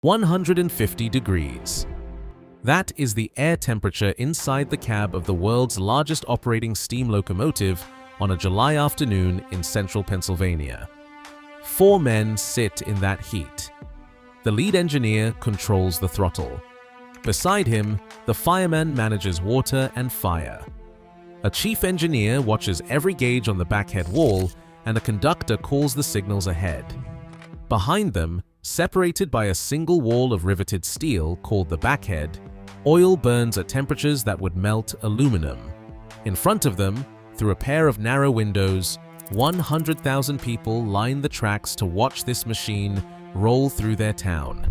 150 degrees. That is the air temperature inside the cab of the world's largest operating steam locomotive on a July afternoon in central Pennsylvania. 4 men sit in that heat. The lead engineer controls the throttle. Beside him, the fireman manages water and fire. A chief engineer watches every gauge on the Backhead wall, and a conductor calls the signals ahead. Behind them, separated by a single wall of riveted steel called the Backhead, oil burns at temperatures that would melt aluminum. In front of them, through a pair of narrow windows, 100,000 people line the tracks to watch this machine roll through their town.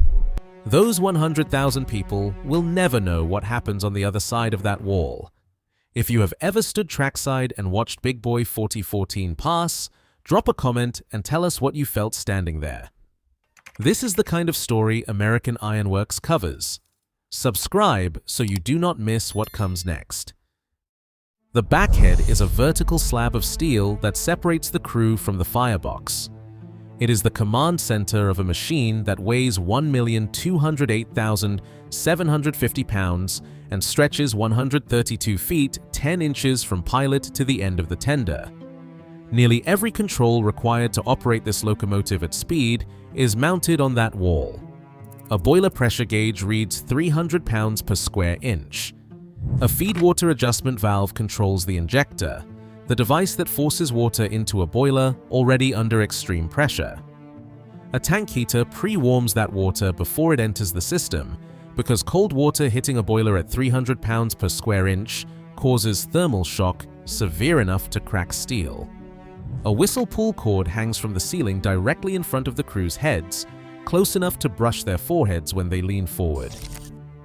Those 100,000 people will never know what happens on the other side of that wall. If you have ever stood trackside and watched Big Boy 4014 pass, drop a comment and tell us what you felt standing there. This is the kind of story American Ironworks covers. Subscribe so you do not miss what comes next. The Backhead is a vertical slab of steel that separates the crew from the firebox. It is the command center of a machine that weighs 1,208,750 pounds and stretches 132 feet 10 inches from pilot to the end of the tender. Nearly every control required to operate this locomotive at speed is mounted on that wall. A boiler pressure gauge reads 300 pounds per square inch. A feed water adjustment valve controls the injector, the device that forces water into a boiler already under extreme pressure. A tank heater pre-warms that water before it enters the system, because cold water hitting a boiler at 300 pounds per square inch causes thermal shock severe enough to crack steel. A whistle pull cord hangs from the ceiling directly in front of the crew's heads, close enough to brush their foreheads when they lean forward.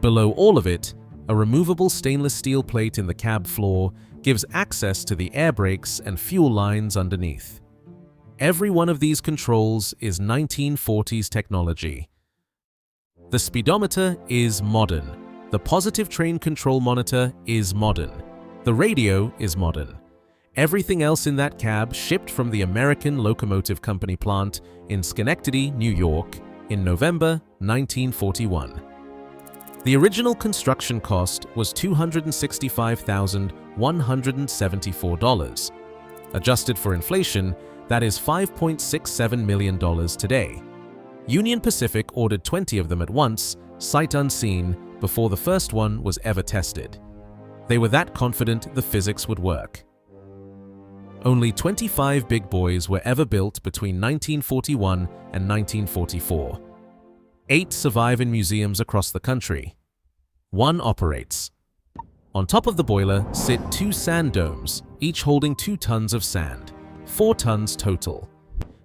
Below all of it, a removable stainless steel plate in the cab floor gives access to the air brakes and fuel lines underneath. Every one of these controls is 1940s technology. The speedometer is modern. The positive train control monitor is modern. The radio is modern. Everything else in that cab shipped from the American Locomotive Company plant in Schenectady, New York, in November 1941. The original construction cost was $265,174. Adjusted for inflation, that is $5.67 million today. Union Pacific ordered 20 of them at once, sight unseen, before the first one was ever tested. They were that confident the physics would work. Only 25 Big Boys were ever built between 1941 and 1944. 8 survive in museums across the country. 1 operates. On top of the boiler sit 2 sand domes, each holding 2 tons of sand, 4 tons total.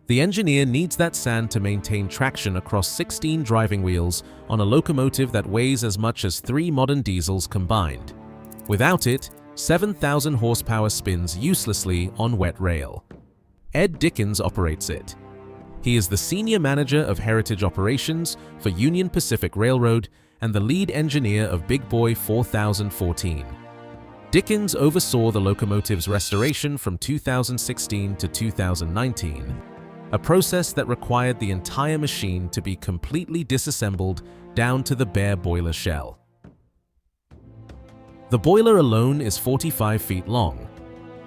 The engineer needs that sand to maintain traction across 16 driving wheels on a locomotive that weighs as much as 3 modern diesels combined. Without it, 7,000 horsepower spins uselessly on wet rail. Ed Dickens operates it. He is the senior manager of heritage operations for Union Pacific Railroad and the lead engineer of Big Boy 4014. Dickens oversaw the locomotive's restoration from 2016 to 2019, a process that required the entire machine to be completely disassembled down to the bare boiler shell. The boiler alone is 45 feet long.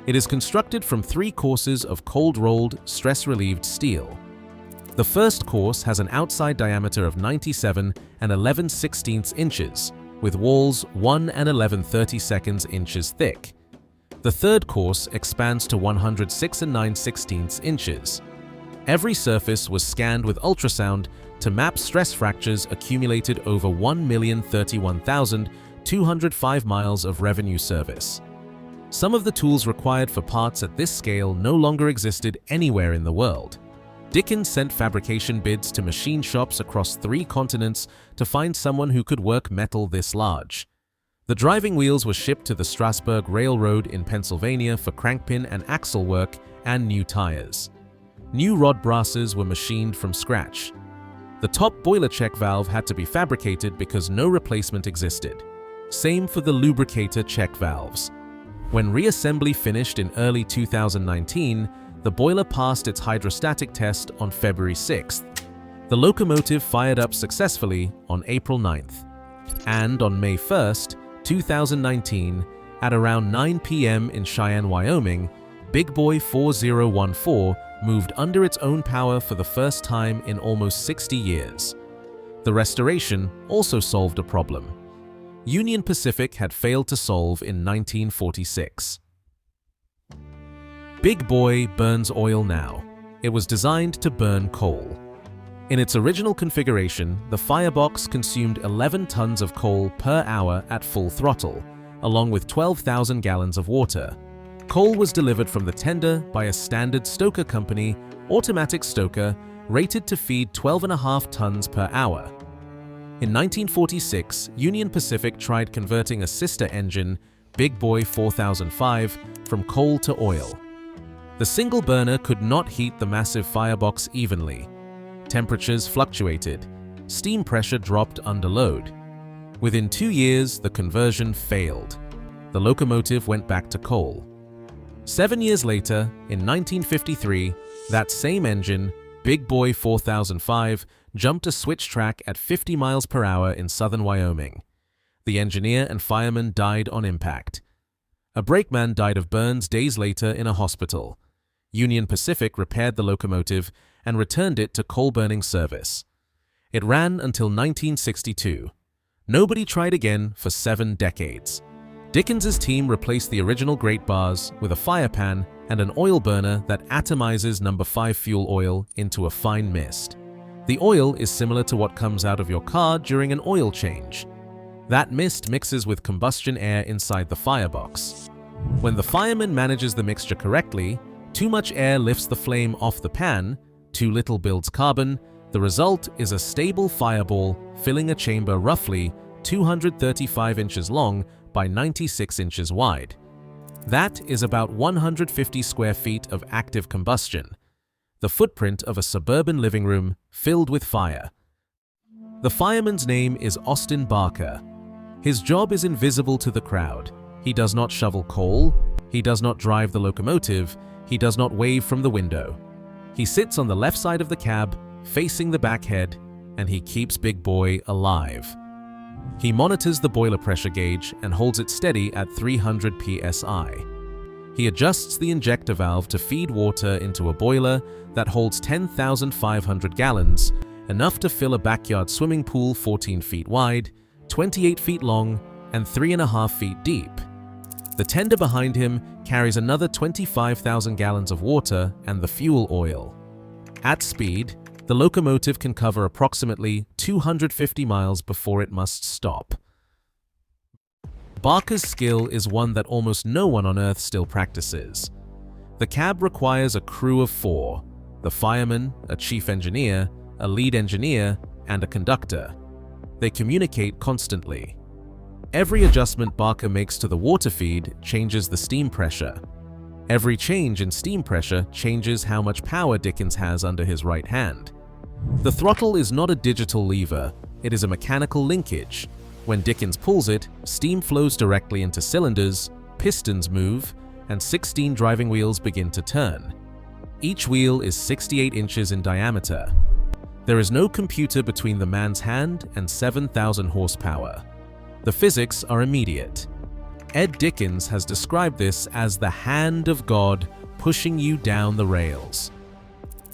It is constructed from 3 courses of cold-rolled, stress-relieved steel. The first course has an outside diameter of 97 and 11/16 inches, with walls 1 and 11/32 inches thick. The third course expands to 106 and 9/16 inches. Every surface was scanned with ultrasound to map stress fractures accumulated over 1,031,205 miles of revenue service. Some of the tools required for parts at this scale no longer existed anywhere in the world. Dickens sent fabrication bids to machine shops across 3 continents to find someone who could work metal this large. The driving wheels were shipped to the Strasburg Railroad in Pennsylvania for crankpin and axle work and new tires. New rod brasses were machined from scratch. The top boiler check valve had to be fabricated because no replacement existed. Same for the lubricator check valves. When reassembly finished in early 2019, the boiler passed its hydrostatic test on February 6th. The locomotive fired up successfully on April 9th, and on May 1st, 2019, at around 9 p.m. in Cheyenne, Wyoming, Big Boy 4014 moved under its own power for the first time in almost 60 years. The restoration also solved a problem Union Pacific had failed to solve in 1946. Big Boy burns oil now. It was designed to burn coal. In its original configuration, the firebox consumed 11 tons of coal per hour at full throttle, along with 12,000 gallons of water. Coal was delivered from the tender by a standard stoker company, automatic stoker, rated to feed 12.5 tons per hour. In 1946, Union Pacific tried converting a sister engine, Big Boy 4005, from coal to oil. The single burner could not heat the massive firebox evenly. Temperatures fluctuated. Steam pressure dropped under load. Within 2 years, the conversion failed. The locomotive went back to coal. 7 years later, in 1953, that same engine, Big Boy 4005, jumped a switch track at 50 miles per hour in southern Wyoming. The engineer and fireman died on impact. A brakeman died of burns days later in a hospital. Union Pacific repaired the locomotive and returned it to coal-burning service. It ran until 1962. Nobody tried again for 7 decades. Dickens's team replaced the original grate bars with a fire pan and an oil burner that atomizes number 5 fuel oil into a fine mist. The oil is similar to what comes out of your car during an oil change. That mist mixes with combustion air inside the firebox. When the fireman manages the mixture correctly, too much air lifts the flame off the pan, too little builds carbon. The result is a stable fireball filling a chamber roughly 235 inches long by 96 inches wide. That is about 150 square feet of active combustion, the footprint of a suburban living room filled with fire. The fireman's name is Austin Barker. His job is invisible to the crowd. He does not shovel coal, he does not drive the locomotive, he does not wave from the window. He sits on the left side of the cab, facing the backhead, and he keeps Big Boy alive. He monitors the boiler pressure gauge and holds it steady at 300 psi. He adjusts the injector valve to feed water into a boiler that holds 10,500 gallons, enough to fill a backyard swimming pool 14 feet wide, 28 feet long, and 3.5 feet deep. The tender behind him carries another 25,000 gallons of water and the fuel oil. At speed, the locomotive can cover approximately 250 miles before it must stop. Barker's skill is one that almost no one on Earth still practices. The cab requires a crew of 4, the fireman, a chief engineer, a lead engineer, and a conductor. They communicate constantly. Every adjustment Barker makes to the water feed changes the steam pressure. Every change in steam pressure changes how much power Dickens has under his right hand. The throttle is not a digital lever, it is a mechanical linkage. When Dickens pulls it, steam flows directly into cylinders, pistons move, and 16 driving wheels begin to turn. Each wheel is 68 inches in diameter. There is no computer between the man's hand and 7,000 horsepower. The physics are immediate. Ed Dickens has described this as the hand of God pushing you down the rails.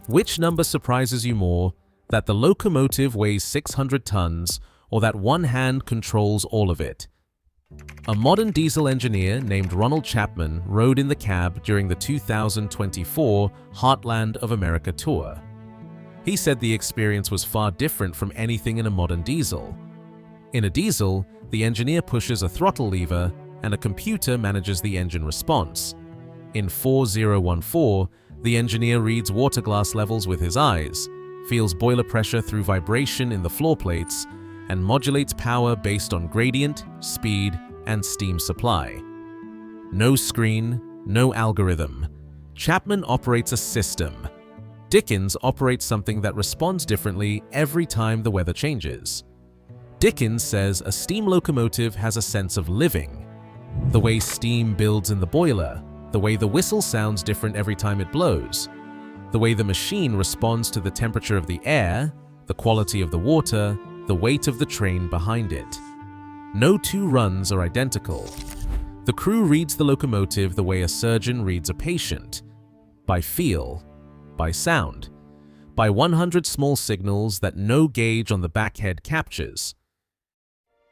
Which number surprises you more, that the locomotive weighs 600 tons or that one hand controls all of it? A modern diesel engineer named Ronald Chapman rode in the cab during the 2024 Heartland of America tour. He said the experience was far different from anything in a modern diesel. In a diesel, the engineer pushes a throttle lever and a computer manages the engine response. In 4014, the engineer reads water glass levels with his eyes, feels boiler pressure through vibration in the floor plates, and modulates power based on gradient, speed, and steam supply. No screen, no algorithm. Chapman operates a system. Dickens operates something that responds differently every time the weather changes. Dickens says a steam locomotive has a sense of living. The way steam builds in the boiler, the way the whistle sounds different every time it blows, the way the machine responds to the temperature of the air, the quality of the water, the weight of the train behind it. No two runs are identical. The crew reads the locomotive the way a surgeon reads a patient, by feel, by sound, by 100 small signals that no gauge on the Backhead captures.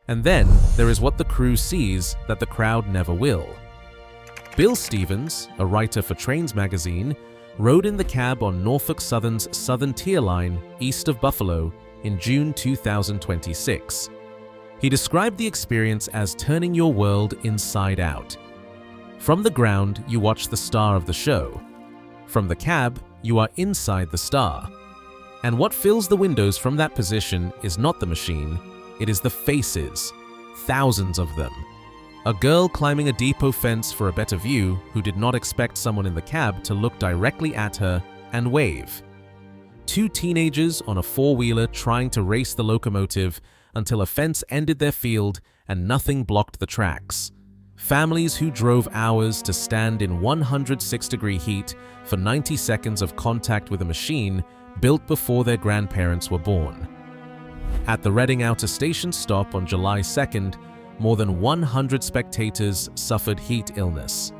And then there is what the crew sees that the crowd never will. Bill Stevens, a writer for Trains magazine, rode in the cab on Norfolk Southern's Southern Tier Line east of Buffalo in June 2026. He described the experience as turning your world inside out. From the ground, you watch the star of the show. From the cab, you are inside the star. And what fills the windows from that position is not the machine, it is the faces, thousands of them. A girl climbing a depot fence for a better view who did not expect someone in the cab to look directly at her and wave. Two teenagers on a four-wheeler trying to race the locomotive until a fence ended their field and nothing blocked the tracks. Families who drove hours to stand in 106-degree heat for 90 seconds of contact with a machine built before their grandparents were born. At the Reading Outer Station stop on July 2nd, more than 100 spectators suffered heat illness.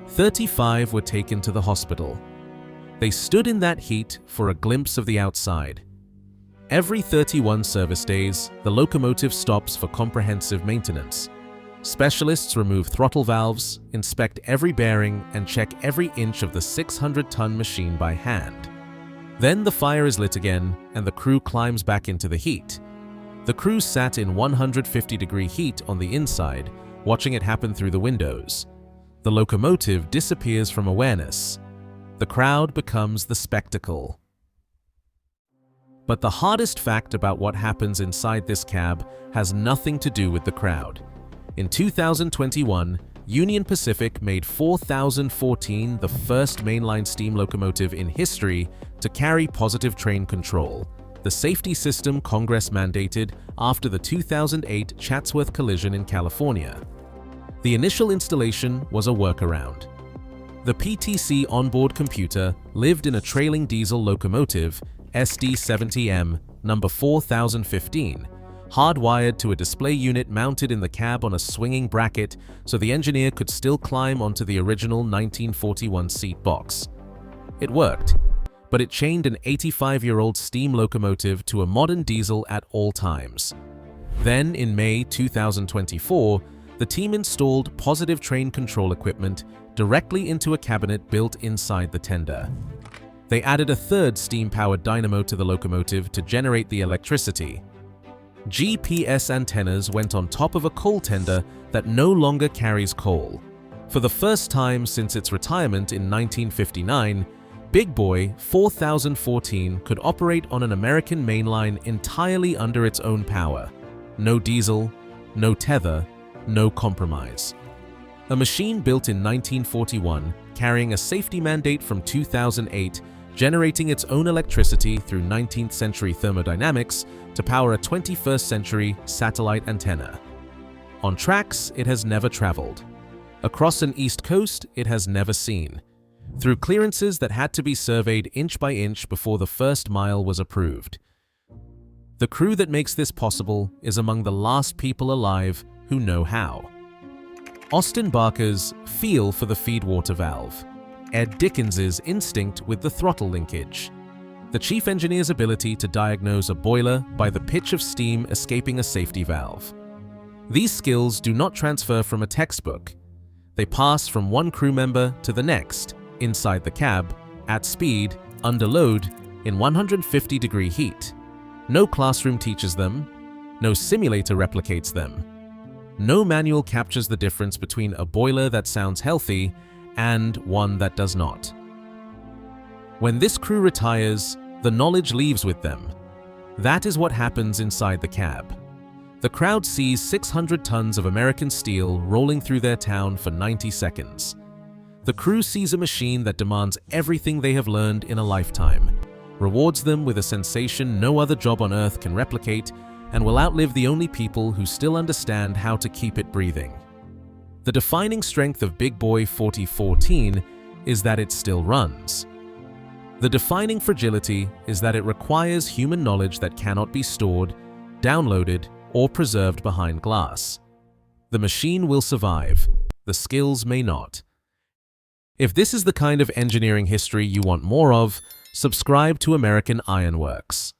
35 were taken to the hospital. They stood in that heat for a glimpse of the outside. Every 31 service days, the locomotive stops for comprehensive maintenance. Specialists remove throttle valves, inspect every bearing, and check every inch of the 600-ton machine by hand. Then the fire is lit again, and the crew climbs back into the heat. The crew sat in 150-degree heat on the inside, watching it happen through the windows. The locomotive disappears from awareness. The crowd becomes the spectacle. But the hardest fact about what happens inside this cab has nothing to do with the crowd. In 2021, Union Pacific made 4014 the first mainline steam locomotive in history to carry positive train control, the safety system Congress mandated after the 2008 Chatsworth collision in California. The initial installation was a workaround. The PTC onboard computer lived in a trailing diesel locomotive, SD70M, number 4015, hardwired to a display unit mounted in the cab on a swinging bracket so the engineer could still climb onto the original 1941 seat box. It worked, but it chained an 85-year-old steam locomotive to a modern diesel at all times. Then, in May 2024, the team installed positive train control equipment directly into a cabinet built inside the tender. They added a third steam-powered dynamo to the locomotive to generate the electricity. GPS antennas went on top of a coal tender that no longer carries coal. For the first time since its retirement in 1959, Big Boy 4014 could operate on an American mainline entirely under its own power. No diesel, no tether, no compromise. A machine built in 1941, carrying a safety mandate from 2008, generating its own electricity through 19th century thermodynamics to power a 21st century satellite antenna. On tracks, it has never traveled. Across an East Coast, it has never seen. Through clearances that had to be surveyed inch by inch before the first mile was approved. The crew that makes this possible is among the last people alive who know how. Austin Barker's feel for the feedwater valve, Ed Dickens's instinct with the throttle linkage, the chief engineer's ability to diagnose a boiler by the pitch of steam escaping a safety valve. These skills do not transfer from a textbook. They pass from one crew member to the next, inside the cab, at speed, under load, in 150-degree heat. No classroom teaches them. No simulator replicates them. No manual captures the difference between a boiler that sounds healthy and one that does not. When this crew retires, the knowledge leaves with them. That is what happens inside the cab. The crowd sees 600 tons of American steel rolling through their town for 90 seconds. The crew sees a machine that demands everything they have learned in a lifetime, rewards them with a sensation no other job on Earth can replicate, and will outlive the only people who still understand how to keep it breathing. The defining strength of Big Boy 4014 is that it still runs. The defining fragility is that it requires human knowledge that cannot be stored, downloaded, or preserved behind glass. The machine will survive, the skills may not. If this is the kind of engineering history you want more of, subscribe to American Iron Works.